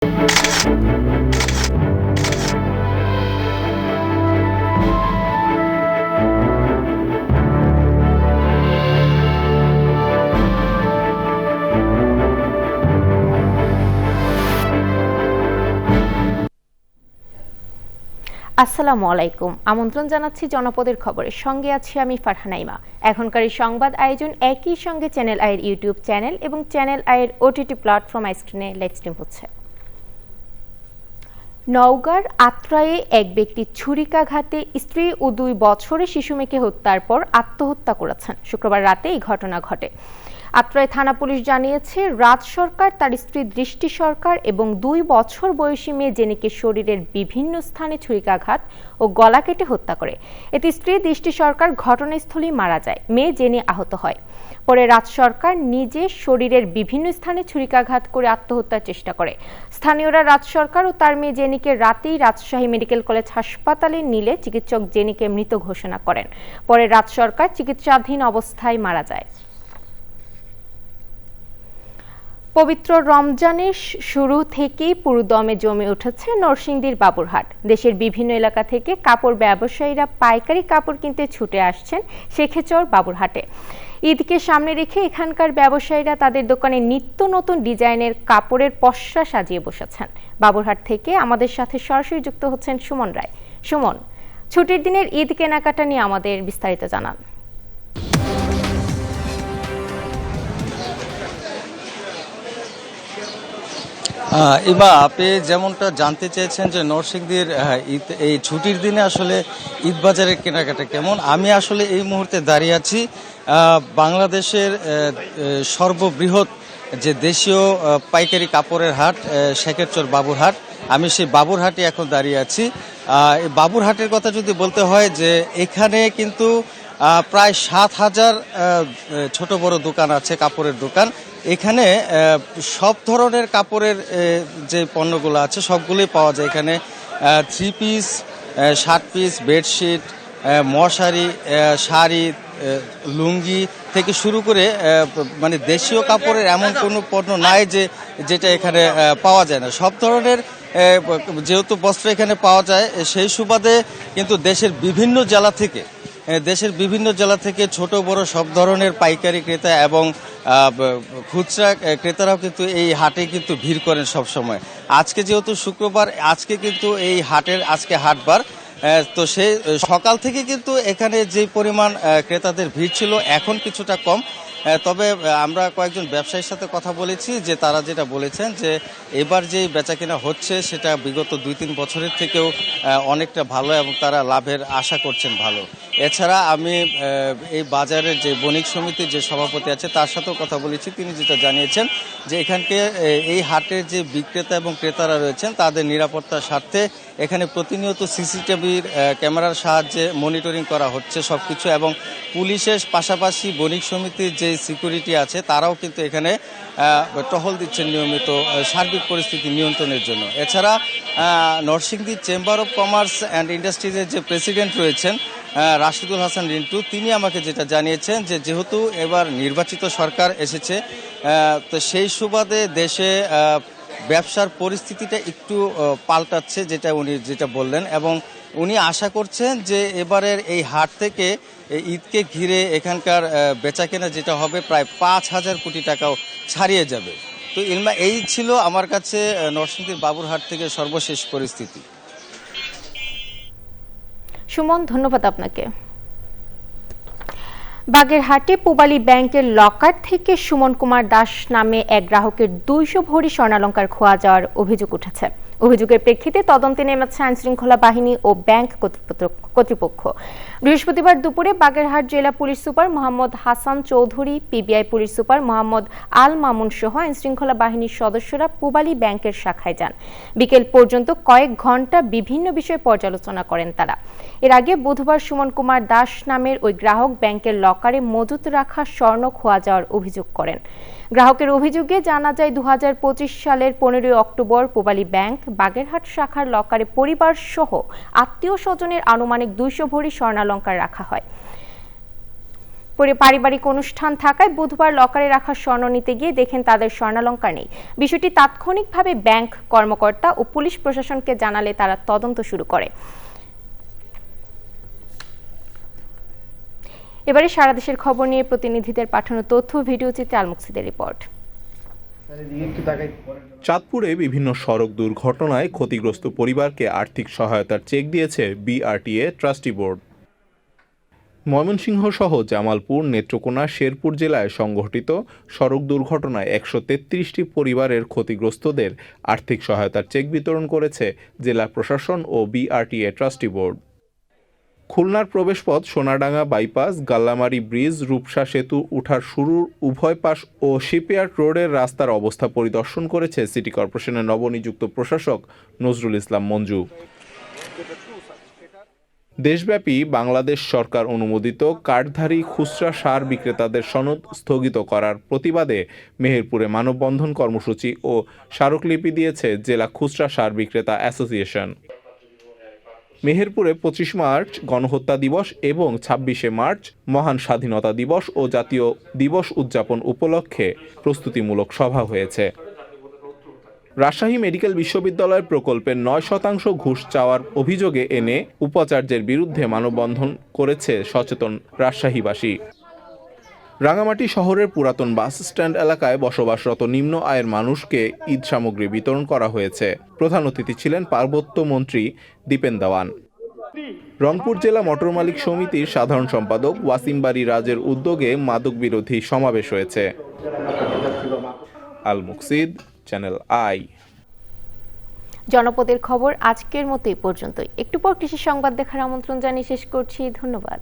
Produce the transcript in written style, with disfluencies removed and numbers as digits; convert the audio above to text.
আসসালামু আলাইকুম। আমন্ত্রণ জানাচ্ছি জনপদের খবরের সঙ্গে আছি আমি ফারহানাইমা। এখনকার এই সংবাদ আয়োজন একই সঙ্গে চ্যানেল আইয়ের ইউটিউব চ্যানেল এবং চ্যানেল আইয়ের ওটিটি প্ল্যাটফর্ম স্ক্রিনে লাইভ স্ট্রিম হচ্ছে। নওগাঁর আত্রায়ে এক ব্যক্তি ছুরিকাঘাতে স্ত্রী ও 2 বছরের শিশু মেয়েকে হত্যার পর আত্মহত্যা করেছেন। শুক্রবার রাতে এই ঘটনা ঘটে। আত্রাই থানা পুলিশ জানিয়েছে, রাজ সরকার তার স্ত্রী দৃষ্টি সরকার এবং 2 বছর বয়সী মেয়ে জেনিকে শরীরের বিভিন্ন স্থানে ছুরিকাঘাত ও গলা কেটে হত্যা করে। এতে স্ত্রী দৃষ্টি সরকার ঘটনাস্থলেই মারা যায়, মেয়ে জেনি আহত হয়। পরে রাজ সরকার নিজে শরীরের বিভিন্ন স্থানে ছুরিকাঘাত করে আত্মহত্যার চেষ্টা করে। স্থানীয়রা রাজ সরকার ও তার মেয়ে জেনিকে রাতেই রাজশাহী মেডিকেল কলেজ হাসপাতালে নিলে চিকিৎসক জেনিকে মৃত ঘোষণা করেন। পরে রাজ সরকার চিকিৎসাধীন অবস্থায় মারা যায়। পবিত্র রমজানের শুরু থেকেই পুরোদমে জমে উঠেছে নরসিংদীর বাবুরহাট। দেশের বিভিন্ন এলাকা থেকে কাপড় ব্যবসায়ীরা পাইকারি কাপড় কিনতে ছুটে আসছেন শেখেচর বাবুরহাটে। ঈদকে সামনে রেখে এখানকার ব্যবসায়ীরা তাদের দোকানে নিত্য নতুন ডিজাইনের কাপড়ের পসরা সাজিয়ে বসেছেন। বাবুরহাট থেকে আমাদের সাথে সরাসরি যুক্ত হচ্ছেন সুমন রায়। সুমন, ছুটির দিনের ঈদ কেনাকাটা নিয়ে আমাদের বিস্তারিত জানান। ইমা, আপনি যেমনটা জানতে চেয়েছেন যে নরসিংদীর এই ছুটির দিনে আসলে ঈদ বাজারের কেনাকাটা কেমন, আমি আসলে এই মুহূর্তে দাঁড়িয়ে আছি বাংলাদেশের সর্ববৃহৎ যে দেশীয় পাইকারি কাপড়ের হাট শেখেরচর বাবুরহাট। আমি সেই বাবুরহাটে এখন দাঁড়িয়ে আছি। এই বাবুরহাটের কথা যদি বলতে হয় যে এখানে কিন্তু প্রায় 7,000 ছোট বড় দোকান আছে, কাপড়ের দোকান। এখানে সব ধরনের কাপড়ের যে পণ্যগুলো আছে সবগুলোই পাওয়া যায় এখানে। 3 পিস, শার্ট পিস, বেডশিট, মশারি, শাড়ি, লুঙ্গি থেকে শুরু করে মানে দেশীয় কাপড়ের এমন কোনো পণ্য নাই যেটা এখানে পাওয়া যায় না। সব ধরনের যেহেতু বস্ত্র এখানে পাওয়া যায়, সেই সুবাদে কিন্তু দেশের বিভিন্ন জেলা থেকে ছোট বড় সব ধরনের পাইকারি ক্রেতা এবং খুচরা ক্রেতারাও কিন্তু এই হাটে কিন্তু ভিড় করেন সব সময়। আজকে যেহেতু শুক্রবার, আজকে কিন্তু এই আজকে হাটবার, তো সেই সকাল থেকে কিন্তু এখানে যে পরিমাণ ক্রেতাদের ভিড় ছিল এখন কিছুটা কম। তবে আমরা কয়েকজন ব্যবসায়ীর সাথে কথা বলেছি যে তারা যেটা বলেছেন যে এবার যে বেচাকেনা হচ্ছে সেটা বিগত 2-3 বছরের থেকেও অনেকটা ভালো এবং তারা লাভের আশা করছেন ভালো। এছাড়া আমি এই বাজারের যে বণিক সমিতির যে সভাপতি আছে তার সাথেও কথা বলেছি। তিনি যেটা জানিয়েছেন যে এখানকে এই হাটের যে বিক্রেতা এবং ক্রেতারা রয়েছেন তাদের নিরাপত্তার স্বার্থে এখানে প্রতিনিয়ত সিসিটিভির ক্যামেরার সাহায্যে মনিটরিং করা হচ্ছে সবকিছু, এবং পুলিশের পাশাপাশি বণিক সমিতির যে সিকিউরিটি আছে তারাও কিন্তু এখানে টহল দিচ্ছেন নিয়মিত সার্বিক পরিস্থিতি নিয়ন্ত্রণের জন্য। এছাড়া Narsingdi chamber of commerce and ইন্ডাস্ট্রিজের যে প্রেসিডেন্ট রয়েছেন রাশিদুল হাসান রিন্টু, তিনি আমাকে যেটা জানিয়েছেন যে যেহেতু এবার নির্বাচিত সরকার এসেছে, তো সেই সুবাদে দেশে ব্যবসার পরিস্থিতিটা একটু পাল্টাচ্ছে, যেটা বললেন, এবং উনি আশা করছেন যে এবারের এই হাট থেকে ঈদকে ঘিরে এখানকার বেচাকেনা যেটা হবে প্রায় 5,000 কোটি টাকাও ছাড়িয়ে যাবে। তো ইলমা, এই ছিল আমার কাছে নরসিংদীর বাবুরহাট থেকে সর্বশেষ পরিস্থিতি। সুমন, ধন্যবাদ আপনাকে। বাগেরহাটে পূবালী ব্যাংকের লকার থেকে সুমন কুমার দাস নামে এক গ্রাহকের 200 ভরি স্বর্ণালংকার খোয়া যাওয়ার অভিযোগ উঠেছে। অভিযোগের প্রেক্ষিতে তদন্তে নেমেছে আইনশৃঙ্খলা বাহিনী ও ব্যাংক কর্তৃপক্ষ। বৃহস্পতিবার দুপুরে বাগেরহাট জেলা police super Mohammad Hasan Chowdhury, PBI police super Mohammad Al Mamun সহ আইনশৃঙ্খলা বাহিনীর সদস্যরা পূবালী ব্যাংকের শাখায় যান। বিকেল পর্যন্ত কয়েক ঘন্টা বিভিন্ন বিষয়ে পর্যালোচনা করেন তারা। এর আগে বুধবার সুমন কুমার দাস নামের ওই গ্রাহক ব্যাংকের লকারে মজুত রাখা স্বর্ণ খোয়া যাওয়ার অভিযোগ করেন। গ্রাহকের অভিযোগে জানা যায় 2025 সালের 15 অক্টোবর পূবালী ব্যাংক বাগেরহাট শাখার লকারে পরিবার সহ আত্মীয় স্বজনের আনুমানিক 200 ভরি স্বর্ণালংকার রাখা হয়। পরে পারিবারিক অনুষ্ঠান থাকায় বুধবার লকারে রাখা স্বর্ণ নিতে গিয়ে দেখেন তাদের স্বর্ণালংকার নেই। বিষয়টি তাৎক্ষণিকভাবে ব্যাংক কর্মকর্তা ও পুলিশ প্রশাসনকে জানালে তারা তদন্ত শুরু করে। এবারে সারা দেশের খবর নিয়ে প্রতিনিধিদের পাঠানো তথ্য ভিডিও চিত্রে আল মুকসিদের রিপোর্ট। চাঁদপুরে বিভিন্ন সড়ক দুর্ঘটনায় ক্ষতিগ্রস্ত পরিবারকে আর্থিক সহায়তার চেক দিয়েছে বিআরটিএ ট্রাস্টি বোর্ড। ময়মনসিংহ সহ জামালপুর, নেত্রকোনা, শেরপুর জেলায় সংঘটিত সড়ক দুর্ঘটনায় ১৩৩টি পরিবারের ক্ষতিগ্রস্তদের আর্থিক সহায়তার চেক বিতরণ করেছে জেলা প্রশাসন ও বিআরটিএ ট্রাস্টি বোর্ড। খুলনার প্রবেশপথ সোনাডাঙ্গা বাইপাস, গাল্লামারী ব্রিজ, রূপসা সেতু উঠার শুরুর উভয় পাশ ও শিপইয়ার্ড রোডের রাস্তার অবস্থা পরিদর্শন করেছে সিটি কর্পোরেশনের নবনিযুক্ত প্রশাসক নজরুল ইসলাম মঞ্জু। দেশব্যাপী বাংলাদেশ সরকার অনুমোদিত কার্ডধারী খুচরা সার বিক্রেতাদের সনদ স্থগিত করার প্রতিবাদে মেহেরপুরে মানববন্ধন কর্মসূচি ও স্মারকলিপি দিয়েছে জেলা খুচরা সার বিক্রেতা অ্যাসোসিয়েশন। মেহেরপুরে ২৫ মার্চ গণহত্যা দিবস এবং ২৬শে মার্চ মহান স্বাধীনতা দিবস ও জাতীয় দিবস উদযাপন উপলক্ষে প্রস্তুতিমূলক সভা হয়েছে। রাজশাহী মেডিকেল বিশ্ববিদ্যালয় প্রকল্পের ৯% ঘুষ চাওয়ার অভিযোগে এনে উপাচার্যের বিরুদ্ধে মানববন্ধন করেছে সচেতন রাজশাহীবাসী। রাঙামাটি শহরের পুরাতন বাস স্ট্যান্ড এলাকায় বসবাসরত নিম্ন আয়ের মানুষকে ঈদ সামগ্রী বিতরণ করা হয়েছে। প্রধান অতিথি ছিলেন পার্বত্য মন্ত্রী দীপেন দেওয়ান। রংপুর জেলা মোটর মালিক সমিতির সাধারণ সম্পাদক ওয়াসিম বারী রাজের উদ্যোগে মাদক বিরোধী সমাবেশ হয়েছে। আল মুকসিদ, চ্যানেল আই। জনপদের খবর আজকের মতো এই পর্যন্তই। একটু পর কৃষি সংবাদ দেখার আমন্ত্রণ জানিয়ে শেষ করছি। ধন্যবাদ।